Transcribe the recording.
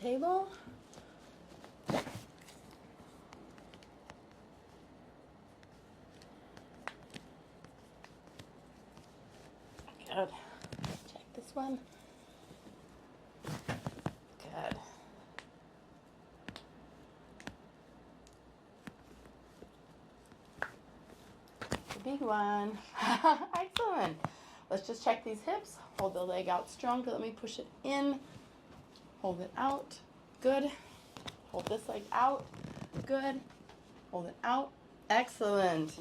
table. Good. Check this one. Good. The big one. Excellent. Let's just check these hips. Hold the leg out strong. Let me push it in. Hold it out. Good. Hold this leg out. Good. Hold it out. Excellent.